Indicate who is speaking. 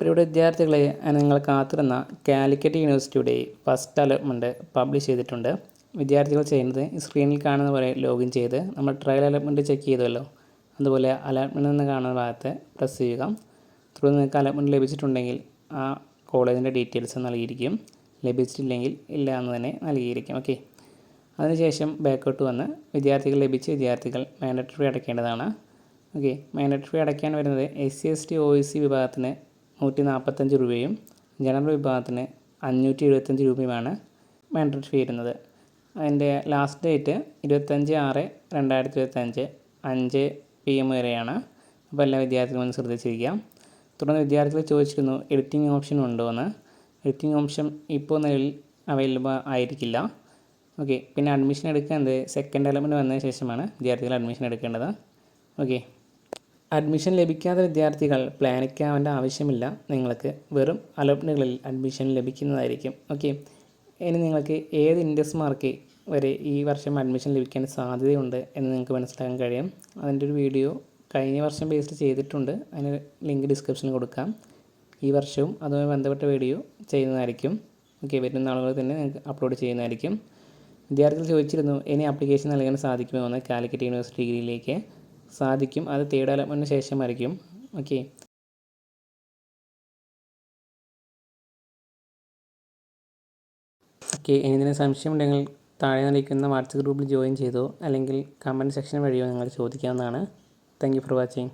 Speaker 1: പ്രിയ വിദ്യാർത്ഥികളെ, നിങ്ങൾ കാത്തിരുന്ന കാലിക്കറ്റ് യൂണിവേഴ്സിറ്റിയുടെ ഫസ്റ്റ് അലോട്ട്മെൻറ്റ് പബ്ലിഷ് ചെയ്തിട്ടുണ്ട്. വിദ്യാർത്ഥികൾ ചെയ്യുന്നത് സ്ക്രീനിൽ കാണുന്ന പോലെ ലോഗിൻ ചെയ്ത് നമ്മൾ ട്രയൽ അലോട്ട്മെൻറ്റ് ചെക്ക് ചെയ്തുവല്ലോ, അതുപോലെ അലോട്ട്മെൻറ്റ് എന്ന് കാണുന്ന ഭാഗത്ത് പ്രസ് ചെയ്യുക. തുടർന്ന് നിങ്ങൾക്ക് അലോട്ട്മെൻറ്റ് ലഭിച്ചിട്ടുണ്ടെങ്കിൽ ആ കോളേജിൻ്റെ ഡീറ്റെയിൽസ് നൽകിയിരിക്കും, ലഭിച്ചിട്ടില്ലെങ്കിൽ ഇല്ല എന്ന് തന്നെ നൽകിയിരിക്കും. ഓക്കെ, അതിനുശേഷം ബാക്കോട്ട് വന്ന് ലഭിച്ച വിദ്യാർത്ഥികൾ മാൻഡറ്ററി ഫീ അടയ്ക്കേണ്ടതാണ്. ഓക്കെ, മാൻഡറ്ററി ഫീ അടയ്ക്കാൻ വരുന്നത് SC/ST OEC വിഭാഗത്തിന് 145 രൂപയും ജനറൽ വിഭാഗത്തിന് 575 രൂപയുമാണ് മാൻഡറ്ററി ഫീ വരുന്നത്. അതിൻ്റെ ലാസ്റ്റ് ഡേറ്റ് 25/6/2025 5 PM വരെയാണ്. അപ്പോൾ എല്ലാ വിദ്യാർത്ഥികളും ഒന്ന് ശ്രദ്ധിച്ചിരിക്കാം. തുടർന്ന് വിദ്യാർത്ഥികൾ ചോദിച്ചിരുന്നു എഡിറ്റിംഗ് ഓപ്ഷൻ ഉണ്ടോ എന്ന്. എഡിറ്റിംഗ് ഓപ്ഷൻ ഇപ്പോൾ നിലവിൽ അവൈലബിൾ ആയിരിക്കില്ല. ഓക്കെ, പിന്നെ അഡ്മിഷൻ എടുക്കുന്നത് സെക്കൻഡ് അലോട്ട്മെൻറ്റ് വന്നതിന് ശേഷമാണ് വിദ്യാർത്ഥികൾ അഡ്മിഷൻ എടുക്കേണ്ടത്. ഓക്കെ, അഡ്മിഷൻ ലഭിക്കാത്ത വിദ്യാർത്ഥികൾ പാനിക്കാവേണ്ട ആവശ്യമില്ല. നിങ്ങൾക്ക് വെറും അലോട്ട്മെൻറ്റുകളിൽ അഡ്മിഷൻ ലഭിക്കുന്നതായിരിക്കും. ഓക്കെ, ഇനി നിങ്ങൾക്ക് ഏത് ഇൻഡെക്സ് മാർക്ക് വരെ ഈ വർഷം അഡ്മിഷൻ ലഭിക്കാൻ സാധ്യതയുണ്ട് എന്ന് നിങ്ങൾക്ക് മനസ്സിലാക്കാൻ കഴിയും. അതിൻ്റെ ഒരു വീഡിയോ കഴിഞ്ഞ വർഷം ബേസ്ഡ് ചെയ്തിട്ടുണ്ട്. അതിന് ലിങ്ക് ഡിസ്ക്രിപ്ഷനിൽ കൊടുക്കാം. ഈ വർഷവും അതുമായി ബന്ധപ്പെട്ട വീഡിയോ ചെയ്യുന്നതായിരിക്കും. ഓക്കെ, വരുന്ന ആളുകൾ തന്നെ നിങ്ങൾക്ക് അപ്ലോഡ് ചെയ്യുന്നതായിരിക്കും. വിദ്യാർത്ഥികൾ ചോദിച്ചിരുന്നു ഇനി ആപ്ലിക്കേഷൻ നൽകാൻ സാധിക്കുമോ എന്ന്. കാലിക്കറ്റ് യൂണിവേഴ്സിറ്റി ഡിഗ്രിയിലേക്ക് സാധിക്കും. അത് തേർഡ് അലോട്ട്മെൻറ്റിന് ശേഷമായിരിക്കും. ഓക്കെ, ഇനി ഇതിന് സംശയമുണ്ടെങ്കിൽ താഴെ നൽകിയിരിക്കുന്ന വാട്സപ്പ് ഗ്രൂപ്പിൽ ജോയിൻ ചെയ്തോ അല്ലെങ്കിൽ കമൻറ്റ് സെക്ഷൻ വഴിയോ നിങ്ങൾ ചോദിക്കാവുന്നതാണ്. Thank you for watching.